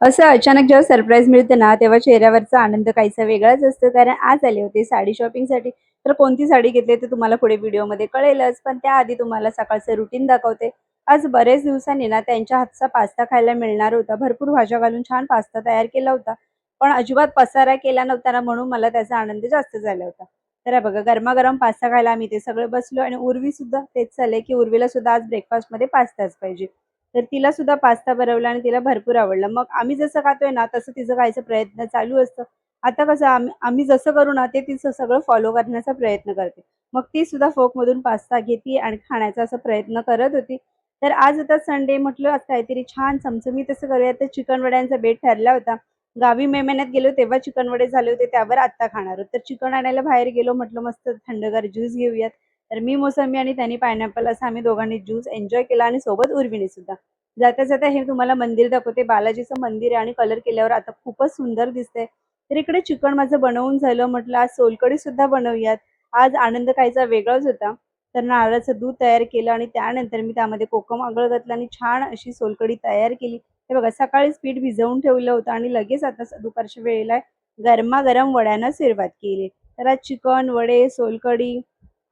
असं अचानक जेव्हा सरप्राईज मिळतं ना, तेव्हा चेहऱ्यावरचा आनंद काहीसा वेगळाच असतो. कारण आज आले होते साडी शॉपिंगसाठी. तर कोणती साडी घेतली ते तुम्हाला पुढे व्हिडिओमध्ये कळेलच. पण त्याआधी तुम्हाला सकाळचं रुटीन दाखवते. आज बरेच दिवसांनी ना त्यांच्या हातचा पास्ता खायला मिळणार होता. भरपूर भाज्या घालून छान पास्ता तयार केला होता. पण अजिबात पसारा केला नव्हता ना, म्हणून मला त्याचा आनंद जास्त झाला होता. तर हे बघा, गरमागरम पास्ता खायला आम्ही ते सगळे बसलो आणि उर्वीसुद्धा तेच चाललंय, की उर्वीला सुद्धा आज ब्रेकफास्टमध्ये पास्ताच पाहिजे. तर तिला सुद्धा पास्ता बनवला आणि तिला भरपूर आवडला. मग आम्ही जसं खातोय ना, तसं तिचं खायचा प्रयत्न चालू असतं. आता कसं आम्ही आम्ही जसं करू ना, ते तिचं सगळं फॉलो करण्याचा प्रयत्न करते. मग ती सुद्धा फोकमधून पास्ता घेते आणि खाण्याचा असा प्रयत्न करत होती. तर आज होता संडे, म्हटलं आज काहीतरी छान चमचमीत असं करूया. तर चिकन वड्यांचा बेत ठरला होता. गावी मे महिन्यात गेलो तेव्हा चिकन वडे झाले होते, त्यावर आत्ता खाणार आहोत. तर चिकन आणायला बाहेर गेलो. म्हटलं मस्त थंडगार ज्यूस घेऊयात. तर मी मोसंबी आणि त्यांनी पायनॅपल असं आम्ही दोघांनी ज्यूस एन्जॉय केला आणि सोबत उर्वीने सुद्धा. जाता-जाता हे तुम्हाला मंदिर दाखवते. बालाजीचं मंदिर आहे आणि कलर केल्यावर आता खूपच सुंदर दिसतंय. तर इकडे चिकन माझं बनवून झालं. म्हटलं आज सोलकढी सुद्धा बनवूयात. आज आनंद खायचा वेगळाच होता. तर नारळाचं दूध तयार केलं आणि त्यानंतर मी त्यामध्ये कोकम आगळ घातलं आणि छान अशी सोलकढी तयार केली. हे बघा, सकाळीच पीठ भिजवून ठेवलं होतं आणि लगेच आता दुपारच्या वेळेला गरमागरम वड्यांना सुरुवात केली. तर आज चिकन, वडे, सोलकढी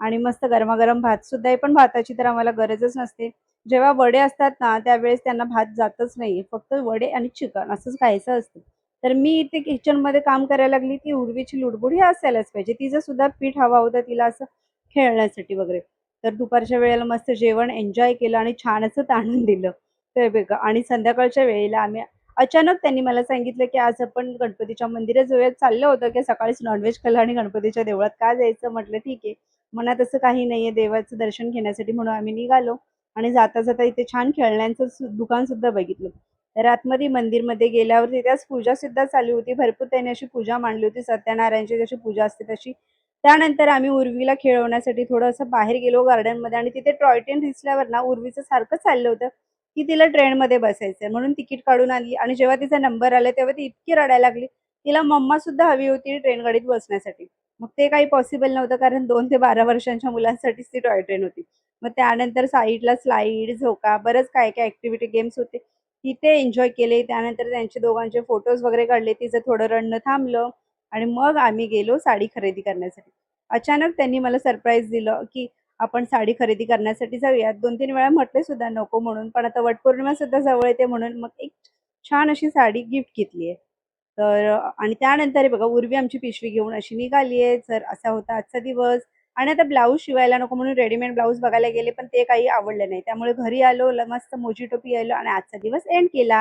आणि मस्त गरमागरम भातसुद्धा आहे. पण भाताची तर आम्हाला गरजच नसते. जेव्हा वडे असतात ना, त्यावेळेस त्यांना भात जातच नाही. फक्त वडे आणि चिकन असंच खायचं असतं. तर मी इथे किचनमध्ये काम करायला लागली, की उर्वीची लुडबुड ही असायलाच पाहिजे. तिचं सुद्धा पीठ हवं होतं तिला असं खेळण्यासाठी वगैरे. तर दुपारच्या वेळेला मस्त जेवण एन्जॉय केलं आणि छान असं ताणून दिलं. ते बघा, आणि संध्याकाळच्या वेळेला आम्ही अचानक त्यांनी मला सांगितलं, की आज आपण गणपतीच्या मंदिरात जाऊयात. चाललं होतं, की सकाळीच नॉन-व्हेज खाल्लं आणि गणपतीच्या देवळात का जायचं? म्हटलं ठीक आहे. मनात असं काही नाहीये, देवाचं दर्शन घेण्यासाठी म्हणून आम्ही निघालो. आणि जाता-जाता इथे छान खेळण्यांचं दुकानसुद्धा बघितलं. तर आतमध्ये मंदिरमध्ये गेल्यावर तिथेच पूजासुद्धा चालू होती. भरपूर त्यांनी अशी पूजा मांडली होती. सत्यनारायणची जशी पूजा असते तशी. त्यानंतर आम्ही उर्वीला खेळवण्यासाठी थोडं असं बाहेर गेलो गार्डनमध्ये आणि तिथे टॉय ट्रेन दिसल्यावर ना उर्वीचं सारखं चाललं होतं, की तिला ट्रेनमध्ये बसायचंय. म्हणून तिकीट काढून आणली आणि जेव्हा तिचा नंबर आला तेव्हा ती इतकी रडायला लागली. तिला मम्मासुद्धा हवी होती ट्रेन गाडीत बसण्यासाठी. मग ते काही पॉसिबल नव्हतं, कारण 2 ते 12 वर्षांच्या मुलांसाठीच ती टॉय ट्रेन होती. मग त्यानंतर साईडला स्लाईड, झोका, बरंच काय-काय ॲक्टिव्हिटी गेम्स होते. तिथे एन्जॉय केले. त्यानंतर त्यांचे दोघांचे फोटोज वगैरे काढले. तिचं थोडं रडणं थांबलं आणि मग आम्ही गेलो साडी खरेदी करण्यासाठी. अचानक त्यांनी मला सरप्राईज दिलं, की आपण साडी खरेदी करण्यासाठी जाऊयात. 2-3 वेळा म्हटले सुद्धा नको म्हणून, पण आता वटपौर्णिमा सुद्धा जवळ येते म्हणून मग एक छान अशी साडी गिफ्ट घेतली आहे. तर आणि त्यानंतर हे बघा, उर्वी आमची पिशवी घेऊन अशी निघाली आहे. तर असा होता आजचा दिवस. आणि आता ब्लाऊज शिवायला नको म्हणून रेडीमेड ब्लाऊज बघायला गेले, पण ते काही आवडले नाही. त्यामुळे घरी आलो, मस्त मोजिटो पियालो आणि आजचा दिवस एंड केला.